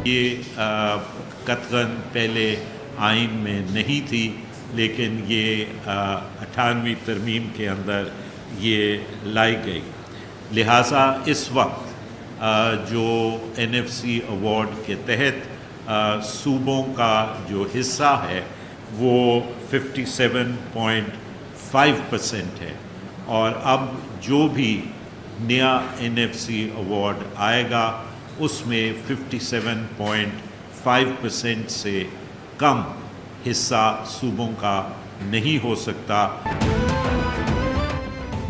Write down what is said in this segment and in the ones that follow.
یہ قطعاً پہلے آئین میں نہیں تھی، لیکن یہ 98ویں ترمیم کے اندر یہ لائی گئی. لہٰذا اس وقت جو NFC ایوارڈ کے تحت صوبوں کا جو حصہ ہے وہ 57.5% ہے، اور اب جو بھی نیا NFC ایوارڈ آئے گا اس میں 57.5% سے کم حصہ صوبوں کا نہیں ہو سکتا.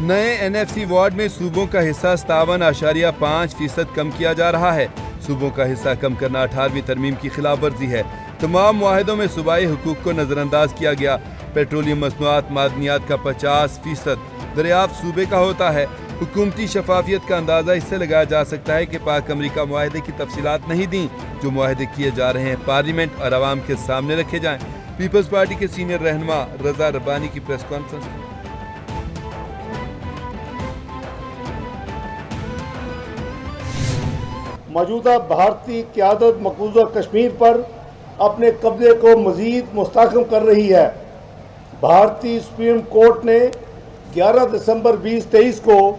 نئے NFC ایوارڈ میں صوبوں کا حصہ 57.5% کم کیا جا رہا ہے. صوبوں کا حصہ کم کرنا 18ویں ترمیم کی خلاف ورزی ہے. تمام معاہدوں میں صوبائی حقوق کو نظر انداز کیا گیا. پیٹرولیم مصنوعات معدنیات کا 50% دریافت صوبے کا ہوتا ہے. حکومتی شفافیت کا اندازہ اس سے لگایا جا سکتا ہے کہ پاک امریکہ معاہدے کی تفصیلات نہیں دیں. جو معاہدے کیے جا رہے ہیں پارلیمنٹ اور عوام کے سامنے رکھے جائیں. پیپلز پارٹی کے سینئر رہنما رضا ربانی کی پریس کانفرنس. موجودہ بھارتی قیادت مقبوضہ کشمیر پر اپنے قبضے کو مزید مستحکم کر رہی ہے. بھارتی سپریم کورٹ نے 11 دسمبر 2023 کو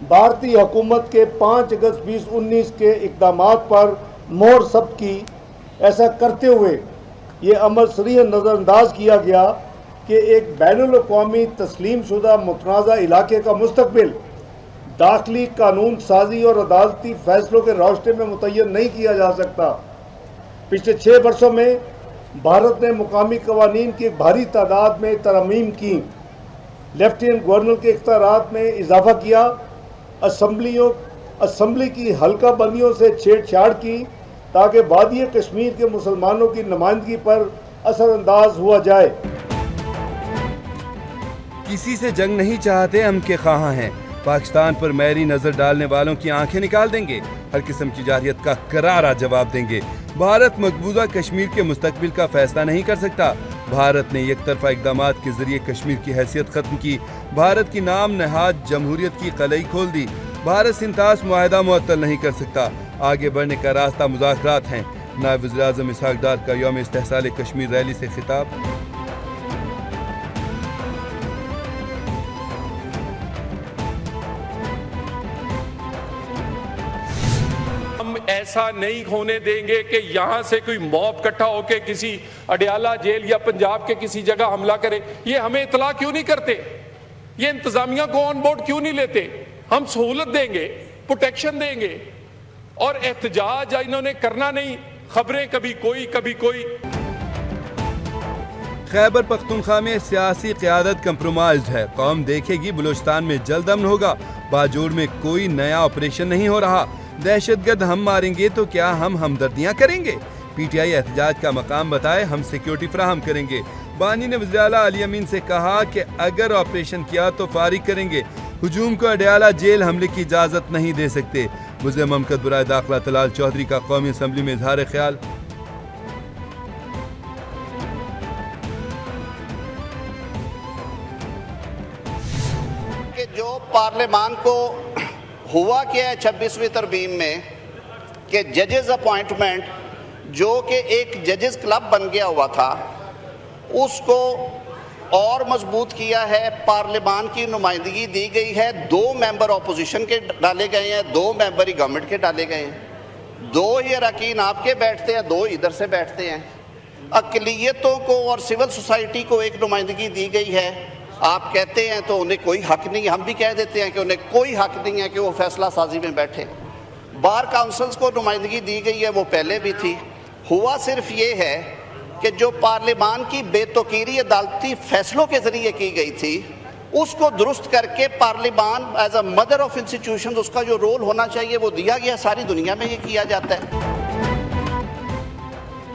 بھارتی حکومت کے 5 اگست 2019 کے اقدامات پر مہر ثبت کی. ایسا کرتے ہوئے یہ عمل صریحاً نظر انداز کیا گیا کہ ایک بین الاقوامی تسلیم شدہ متنازع علاقے کا مستقبل داخلی قانون سازی اور عدالتی فیصلوں کے راستے میں متعین نہیں کیا جا سکتا. پچھلے 6 برسوں میں بھارت نے مقامی قوانین کی ایک بھاری تعداد میں ترامیم کی. لیفٹیننٹ گورنر کے اختیارات میں اضافہ کیا. اسمبلی کی حلقہ بندیوں سے چھیڑ چھاڑ کی تاکہ وادی کشمیر کے مسلمانوں کی نمائندگی پر اثر انداز ہوا جائے. کسی سے جنگ نہیں چاہتے، ہم کے خواہاں ہیں. پاکستان پر میری نظر ڈالنے والوں کی آنکھیں نکال دیں گے. ہر قسم کی جارحیت کا کرارا جواب دیں گے. بھارت مقبوضہ کشمیر کے مستقبل کا فیصلہ نہیں کر سکتا. بھارت نے یک طرفہ اقدامات کے ذریعے کشمیر کی حیثیت ختم کی. بھارت کی نام نہاد جمہوریت کی قلعی کھول دی. بھارت سنتاس معاہدہ معطل نہیں کر سکتا. آگے بڑھنے کا راستہ مذاکرات ہیں. نائب وزیر اعظم اسحاق ڈار کا یوم استحصال کشمیر ریلی سے خطاب. ایسا نہیں ہونے دیں گے کہ یہاں سے کوئی موب اکٹھا ہو کے کسی اڈیالہ جیل یا پنجاب کے کسی جگہ حملہ کرے. یہ ہمیں اطلاع کیوں نہیں کرتے؟ یہ انتظامیہ کو آن بورڈ کیوں نہیں لیتے؟ ہم سہولت دیں گے، پروٹیکشن دیں گے، اور احتجاج انہوں نے کرنا نہیں. خبریں کبھی کوئی کبھی کوئی. خیبر پختونخوا میں سیاسی قیادت کمپرومائزڈ ہے. قوم دیکھے گی بلوچستان میں جلد امن ہوگا. باجوڑ میں کوئی نیا آپریشن نہیں ہو رہا. دہشت گرد ہم ماریں گے تو کیا ہم ہمدردیاں کریں گے؟ PTI احتجاج کا مقام بتائے، ہم سیکیورٹی فراہم کریں گے. بانی نے وزیر اعلیٰ علی امین سے کہا کہ اگر آپریشن کیا تو فارغ کریں گے. ہجوم کو اڈیالہ جیل حملے کی اجازت نہیں دے سکتے. وزیر مملکت برائے داخلہ طلال چودھری کا قومی اسمبلی میں اظہار خیال. کہ جو پارلیمان کو ہوا کیا ہے 26ویں ترمیم میں کہ ججز اپوائنٹمنٹ جو کہ ایک ججز کلب بن گیا ہوا تھا اس کو اور مضبوط کیا ہے. پارلیمان کی نمائندگی دی گئی ہے. 2 ممبر اپوزیشن کے ڈالے گئے ہیں، 2 ممبر ہی گورنمنٹ کے ڈالے گئے ہیں. 2 ہی اراکین آپ کے بیٹھتے ہیں، 2 ادھر سے بیٹھتے ہیں. اقلیتوں کو اور سول سوسائٹی کو ایک نمائندگی دی گئی ہے. آپ کہتے ہیں تو انہیں کوئی حق نہیں. ہم بھی کہہ دیتے ہیں کہ انہیں کوئی حق نہیں ہے کہ وہ فیصلہ سازی میں بیٹھے. بار کاؤنسلز کو نمائندگی دی گئی ہے، وہ پہلے بھی تھی. ہوا صرف یہ ہے کہ جو پارلیمان کی بے توقیری عدالتی فیصلوں کے ذریعے کی گئی تھی اس کو درست کر کے پارلیمان is a mother of institutions اس کا جو رول ہونا چاہیے وہ دیا گیا. ساری دنیا میں یہ کیا جاتا ہے.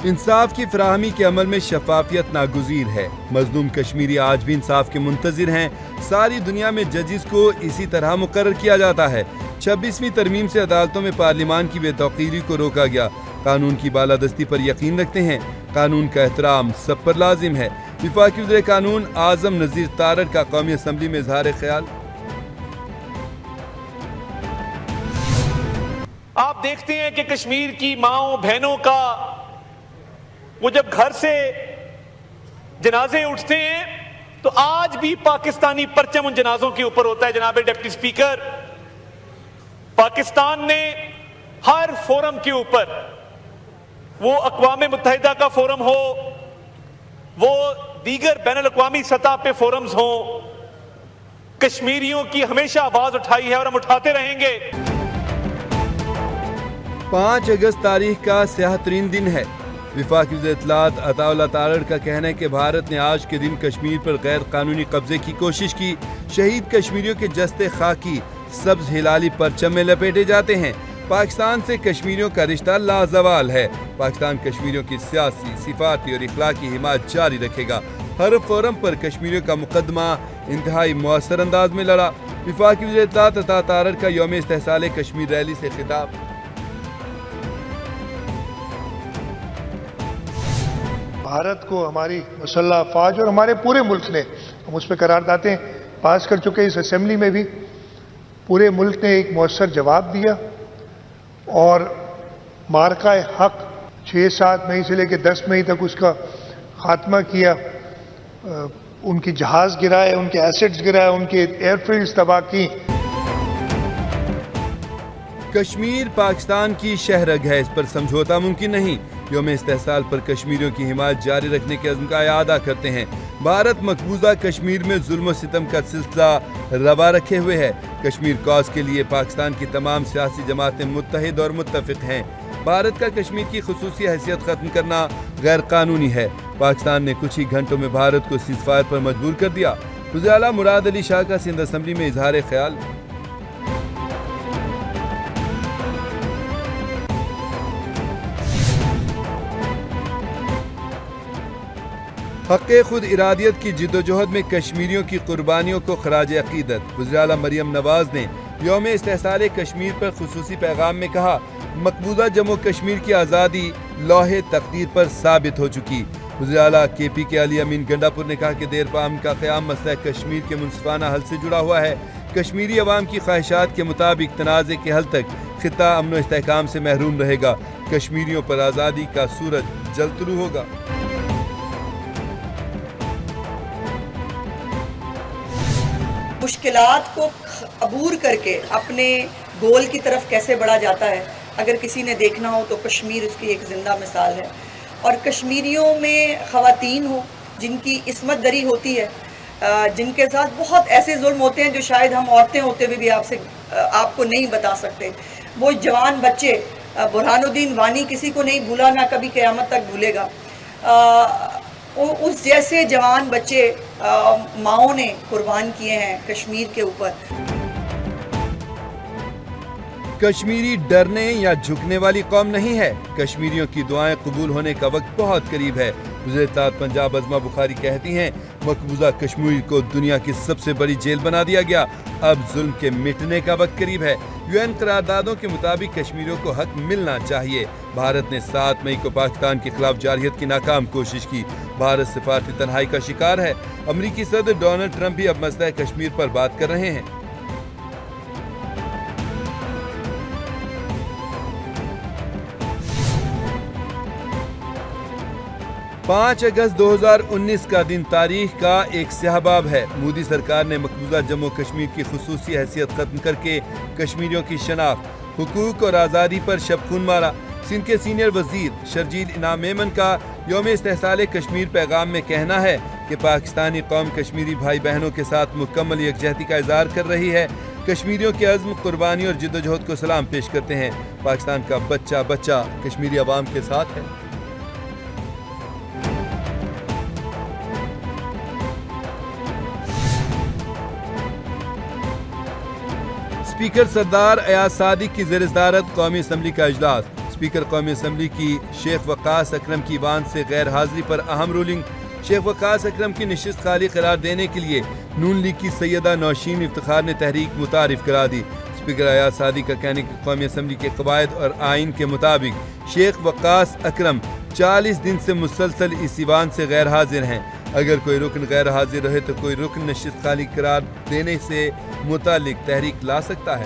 انصاف کی فراہمی کے عمل میں شفافیت ناگزیر ہے. مظلوم کشمیری آج بھی انصاف کے منتظر ہیں. ساری دنیا میں ججز کو اسی طرح مقرر کیا جاتا ہے. 26ویں ترمیم سے عدالتوں میں پارلیمان کی بے توقیری کو روکا گیا. قانون کی بالادستی پر یقین رکھتے ہیں. قانون کا احترام سب پر لازم ہے. وفاقی وزیر قانون اعظم نذیر تارڑ کا قومی اسمبلی میں اظہار خیال. آپ دیکھتے ہیں کہ کشمیر کی ماؤں بہنوں کا وہ جب گھر سے جنازے اٹھتے ہیں تو آج بھی پاکستانی پرچم ان جنازوں کے اوپر ہوتا ہے. جناب ڈپٹی سپیکر، پاکستان نے ہر فورم کے اوپر، وہ اقوام متحدہ کا فورم ہو، وہ دیگر بین الاقوامی سطح پہ فورمز ہوں، کشمیریوں کی ہمیشہ آواز اٹھائی ہے اور ہم اٹھاتے رہیں گے. 5 اگست تاریخ کا سیاہ ترین دن ہے. وفاقی وزیر اطلاعات عطا اللہ تارڑ کا کہنا ہے کہ بھارت نے آج کے دن کشمیر پر غیر قانونی قبضے کی کوشش کی. شہید کشمیریوں کے جستے خاکی سبز ہلالی پرچم میں لپیٹے جاتے ہیں. پاکستان سے کشمیریوں کا رشتہ لازوال ہے. پاکستان کشمیریوں کی سیاسی، سفارتی اور اخلاقی حمایت جاری رکھے گا. ہر فورم پر کشمیریوں کا مقدمہ انتہائی مؤثر انداز میں لڑا. وفاقی وزیر اطلاعات عطا تارڑ کا یوم استحصال کشمیر ریلی سے خطاب. بھارت کو ہماری مسلح افواج اور ہمارے پورے ملک نے، ہم اس پہ قراردادیں پاس کر چکے. اس اسمبلی میں بھی پورے ملک نے ایک مؤثر جواب دیا اور مارکہ حق 6-7 مئی سے لے کے 10 مئی تک اس کا خاتمہ کیا. ان کی جہاز گرائے، ان کے ایسٹس گرائے، ان کے ایئر فیلڈز تباہ کی. کشمیر پاکستان کی شہرگ ہے، اس پر سمجھوتا ممکن نہیں. یوم استحصال پر کشمیریوں کی حمایت جاری رکھنے کے عزم کا اعادہ کرتے ہیں. بھارت مقبوضہ کشمیر میں ظلم و ستم کا سلسلہ روا رکھے ہوئے ہے. کشمیر کاز کے لیے پاکستان کی تمام سیاسی جماعتیں متحد اور متفق ہیں. بھارت کا کشمیر کی خصوصی حیثیت ختم کرنا غیر قانونی ہے. پاکستان نے کچھ ہی گھنٹوں میں بھارت کو سیز فائر پر مجبور کر دیا. وزیر اعلیٰ مراد علی شاہ کا سندھ اسمبلی میں اظہار خیال. حق خود ارادیت کی جد و جہد میں کشمیریوں کی قربانیوں کو خراج عقیدت. وزیر اعلیٰ مریم نواز نے یوم استحصال کشمیر پر خصوصی پیغام میں کہا، مقبوضہ جموں کشمیر کی آزادی لوح تقدیر پر ثابت ہو چکی. وزیر اعلیٰ کے پی کے علی امین گنڈا پور نے کہا کہ دیر پا امن کا قیام مسئلہ کشمیر کے منصفانہ حل سے جڑا ہوا ہے. کشمیری عوام کی خواہشات کے مطابق تنازع کے حل تک خطہ امن و استحکام سے محروم رہے گا. کشمیریوں پر آزادی کا سورج جلد طلوع ہوگا. مشکلات کو عبور کر کے اپنے گول کی طرف کیسے بڑھا جاتا ہے، اگر کسی نے دیکھنا ہو تو کشمیر اس کی ایک زندہ مثال ہے. اور کشمیریوں میں خواتین ہوں جن کی عصمت دری ہوتی ہے، جن کے ساتھ بہت ایسے ظلم ہوتے ہیں جو شاید ہم عورتیں ہوتے ہوئے بھی آپ کو نہیں بتا سکتے. وہ جوان بچے، برہان الدین وانی کسی کو نہیں بھولا، نہ کبھی قیامت تک بھولے گا. اس جیسے جوان بچے ماؤں نے قربان کیے ہیں کشمیر کے اوپر. کشمیری ڈرنے یا جھکنے والی قوم نہیں ہے. کشمیریوں کی دعائیں قبول ہونے کا وقت بہت قریب ہے. وزیر اطلاعات پنجاب عظمہ بخاری کہتی ہیں، مقبوضہ کشمیر کو دنیا کی سب سے بڑی جیل بنا دیا گیا. اب ظلم کے مٹنے کا وقت قریب ہے. UN قراردادوں کے مطابق کشمیریوں کو حق ملنا چاہیے. بھارت نے 7 مئی کو پاکستان کے خلاف جارحیت کی ناکام کوشش کی. بھارت سفارتی تنہائی کا شکار ہے. امریکی صدر ڈونلڈ ٹرمپ بھی اب مسئلہ کشمیر پر بات کر رہے ہیں. 5 اگست 2019 کا دن تاریخ کا ایک سیاہ باب ہے. مودی سرکار نے مقبوضہ جموں کشمیر کی خصوصی حیثیت ختم کر کے کشمیریوں کی شناخت، حقوق اور آزادی پر شب خون مارا. سندھ کے سینئر وزیر شرجیل انعام میمن کا یوم استحصال کشمیر پیغام میں کہنا ہے کہ پاکستانی قوم کشمیری بھائی بہنوں کے ساتھ مکمل یکجہتی کا اظہار کر رہی ہے. کشمیریوں کے عزم، قربانی اور جد و جہد کو سلام پیش کرتے ہیں. پاکستان کا بچہ بچہ کشمیری عوام کے ساتھ ہے. اسپیکر سردار ایاز صادق کی زیر صدارت قومی اسمبلی کا اجلاس. اسپیکر قومی اسمبلی کی شیخ وقاص اکرم کی ایوان سے غیر حاضری پر اہم رولنگ. شیخ وقاص اکرم کی نشست خالی قرار دینے کے لیے نون لیگ کی سیدہ نوشین افتخار نے تحریک متعارف کرا دی. اسپیکر ایاز صادق کا کہنے کہ قومی اسمبلی کے قواعد اور آئین کے مطابق شیخ وقاص اکرم 40 دن سے مسلسل اس ایوان سے غیر حاضر ہیں. اگر کوئی رکن غیر حاضر رہے تو کوئی رکن نشست خالی قرار دینے سے متعلق تحریک لا سکتا ہے.